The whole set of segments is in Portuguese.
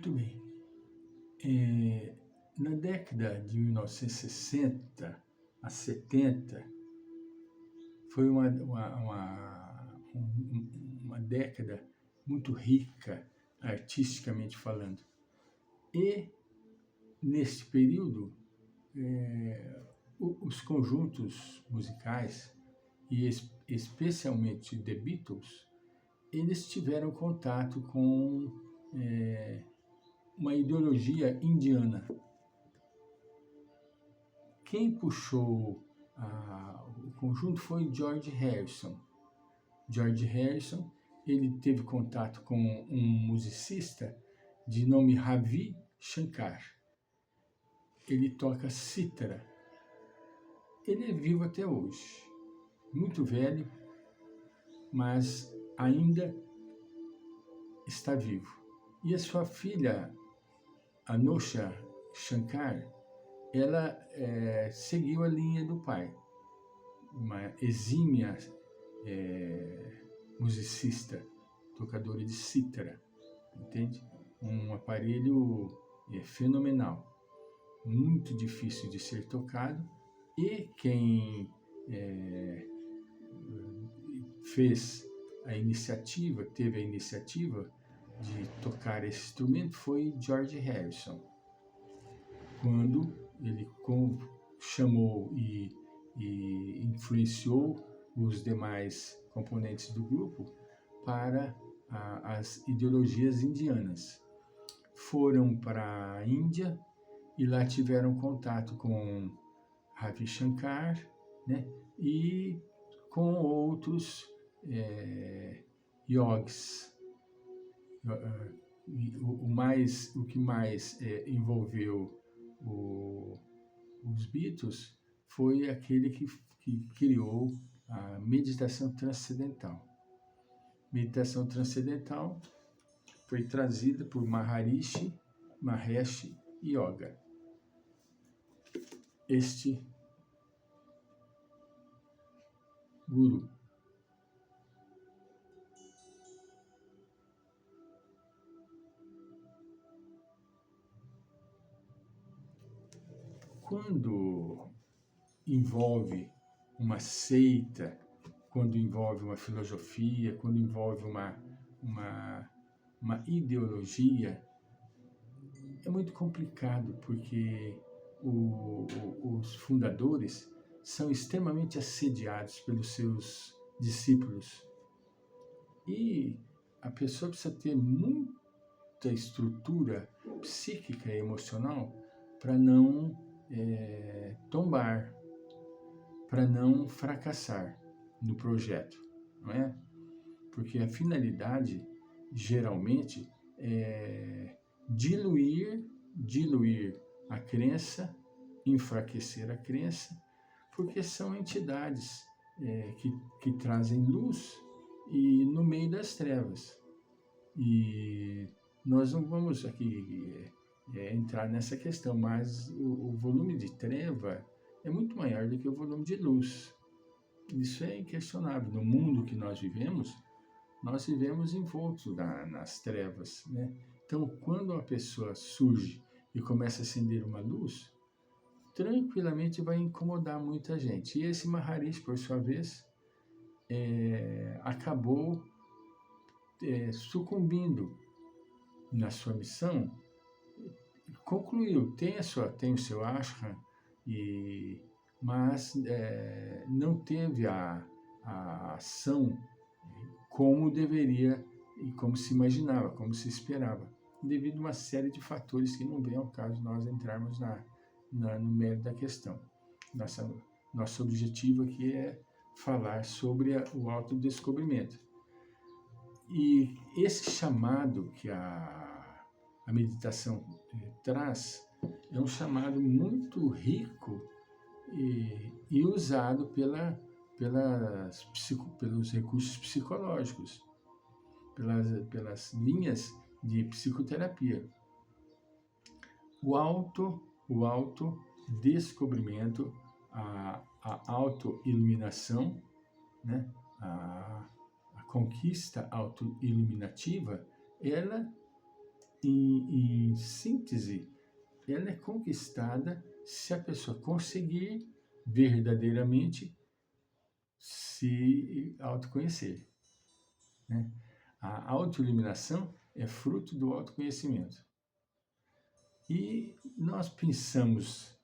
Muito bem. Na década de 1960 a 70, foi uma década muito rica, artisticamente falando. E, nesse período, os conjuntos musicais, e especialmente The Beatles, eles tiveram contato com uma ideologia indiana. Quem puxou o conjunto foi George Harrison. George Harrison, ele teve contato com um musicista de nome Ravi Shankar. Ele toca cítara. Ele é vivo até hoje, muito velho, mas ainda está vivo. E a sua filha, Anusha Shankar, ela seguiu a linha do pai, uma exímia musicista, tocadora de cítara, entende? Um aparelho fenomenal, muito difícil de ser tocado, e quem teve a iniciativa de tocar esse instrumento foi George Harrison, quando ele chamou e influenciou os demais componentes do grupo para as ideologias indianas. Foram para a Índia e lá tiveram contato com Ravi Shankar, né, e com outros yogis. O que mais envolveu os Beatles foi aquele que criou a meditação transcendental. Meditação transcendental foi trazida por Maharishi Mahesh Yoga. Este guru. Quando envolve uma seita, quando envolve uma filosofia, quando envolve uma ideologia, é muito complicado, porque os fundadores são extremamente assediados pelos seus discípulos. E a pessoa precisa ter muita estrutura psíquica e emocional para não tombar, para não fracassar no projeto, não é? Porque a finalidade, geralmente, é diluir a crença, enfraquecer a crença, porque são entidades que trazem luz e no meio das trevas. E nós não vamos aqui entrar nessa questão, mas o volume de treva é muito maior do que o volume de luz. Isso é inquestionável. No mundo que nós vivemos envoltos nas trevas, né? Então, quando uma pessoa surge e começa a acender uma luz, tranquilamente vai incomodar muita gente. E esse Maharishi, por sua vez, acabou sucumbindo na sua missão, concluiu, tem o seu ashram, mas não teve a ação como deveria e como se imaginava, como se esperava, devido a uma série de fatores que não vem ao caso nós entrarmos no mérito da questão. Nosso objetivo aqui é falar sobre o autodescobrimento. E esse chamado que a meditação traz é um chamado muito rico e usado pelos recursos psicológicos, pelas linhas de psicoterapia. O autodescobrimento, a autoiluminação, né? A conquista autoiluminativa, ela em síntese, ela é conquistada se a pessoa conseguir verdadeiramente se autoconhecer, né? A autoiluminação é fruto do autoconhecimento. E nós pensamos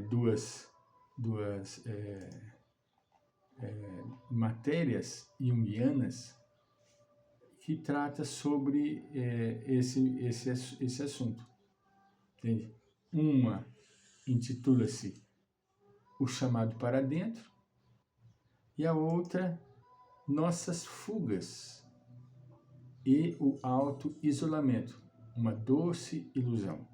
duas matérias junguianas que trata sobre esse assunto. Entende? Uma intitula-se O Chamado para Dentro e a outra Nossas Fugas e o Auto-Isolamento, uma doce ilusão,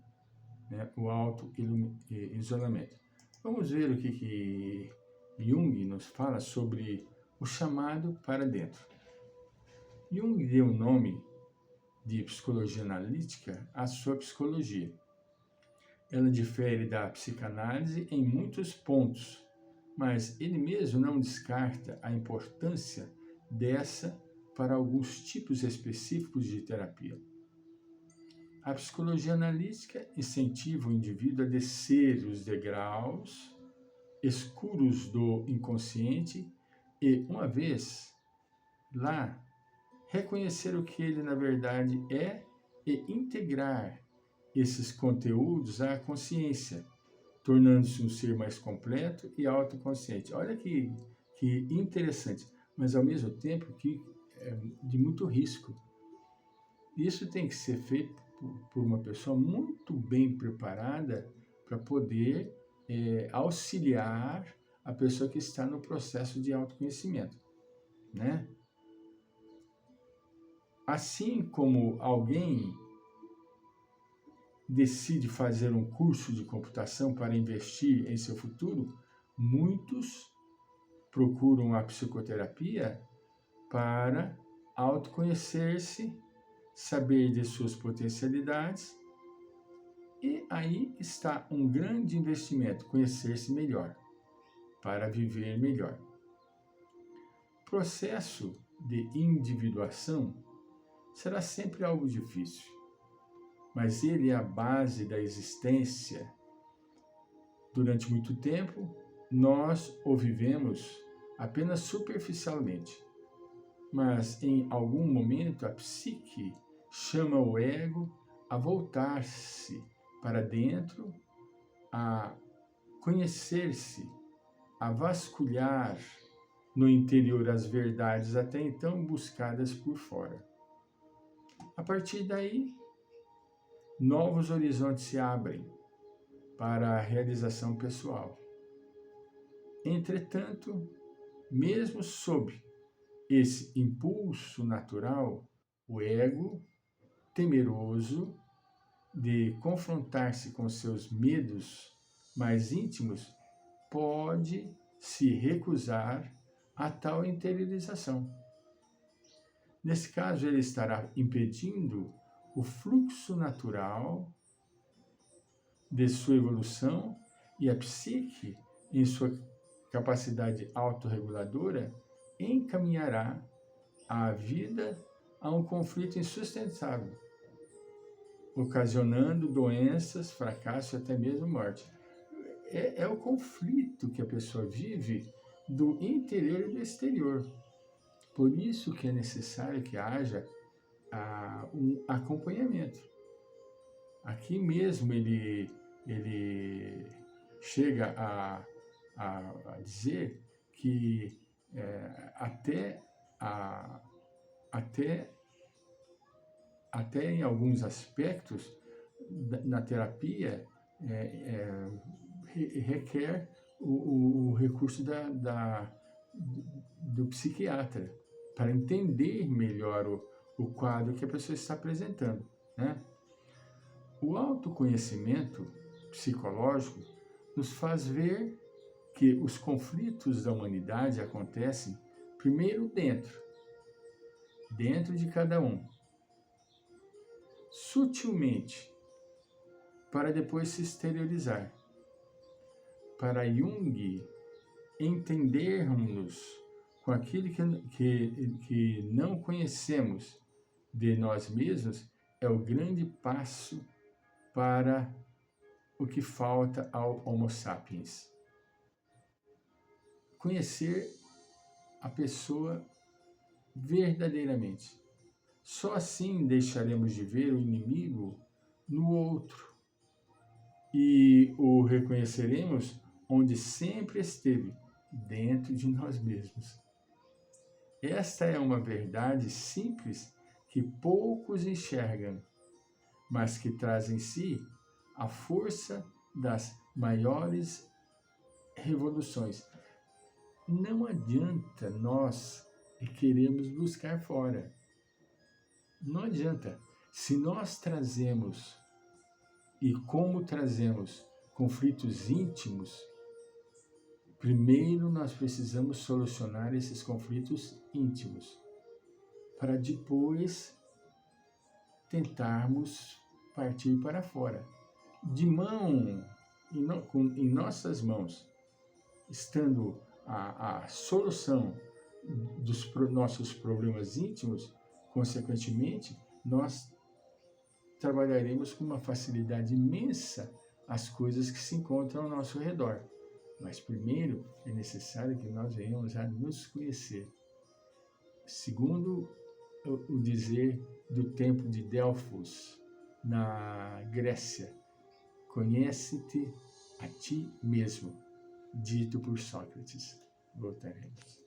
né? O auto-isolamento. Vamos ver o que Jung nos fala sobre o chamado para dentro. Jung deu o nome de psicologia analítica à sua psicologia. Ela difere da psicanálise em muitos pontos, mas ele mesmo não descarta a importância dessa para alguns tipos específicos de terapia. A psicologia analítica incentiva o indivíduo a descer os degraus escuros do inconsciente e, uma vez lá, reconhecer o que ele na verdade é e integrar esses conteúdos à consciência, tornando-se um ser mais completo e autoconsciente. Olha que interessante, mas ao mesmo tempo que é de muito risco. Isso tem que ser feito por uma pessoa muito bem preparada para poder auxiliar a pessoa que está no processo de autoconhecimento, né? Assim como alguém decide fazer um curso de computação para investir em seu futuro, muitos procuram a psicoterapia para autoconhecer-se, saber de suas potencialidades, e aí está um grande investimento, conhecer-se melhor, para viver melhor. O processo de individuação será sempre algo difícil, mas ele é a base da existência. Durante muito tempo, nós o vivemos apenas superficialmente, mas em algum momento a psique chama o ego a voltar-se para dentro, a conhecer-se, a vasculhar no interior as verdades até então buscadas por fora. A partir daí, novos horizontes se abrem para a realização pessoal. Entretanto, mesmo sob esse impulso natural, o ego, temeroso de confrontar-se com seus medos mais íntimos, pode se recusar a tal interiorização. Nesse caso, ele estará impedindo o fluxo natural de sua evolução e a psique, em sua capacidade autorreguladora, encaminhará a vida a um conflito insustentável, ocasionando doenças, fracasso e até mesmo morte. É o conflito que a pessoa vive do interior e do exterior. Por isso que é necessário que haja um acompanhamento. Aqui mesmo ele chega a dizer que até em alguns aspectos na terapia requer o recurso do psiquiatra para entender melhor o quadro que a pessoa está apresentando, né? O autoconhecimento psicológico nos faz ver que os conflitos da humanidade acontecem primeiro dentro de cada um, sutilmente, para depois se exteriorizar. Para Jung, entendermos com aquilo que não conhecemos de nós mesmos é o grande passo para o que falta ao Homo sapiens. Conhecer a pessoa verdadeiramente. Só assim deixaremos de ver o inimigo no outro e o reconheceremos onde sempre esteve, dentro de nós mesmos. Esta é uma verdade simples que poucos enxergam, mas que traz em si a força das maiores revoluções. Não adianta nós queremos buscar fora. Não adianta. Se nós trazemos, e como trazemos, conflitos íntimos, primeiro nós precisamos solucionar esses conflitos íntimos, para depois tentarmos partir para fora. De mão, em nossas mãos, estando a solução dos nossos problemas íntimos, consequentemente, nós trabalharemos com uma facilidade imensa as coisas que se encontram ao nosso redor. Mas primeiro é necessário que nós venhamos a nos conhecer. Segundo o dizer do templo de Delfos, na Grécia, conhece-te a ti mesmo, dito por Sócrates. Voltaremos.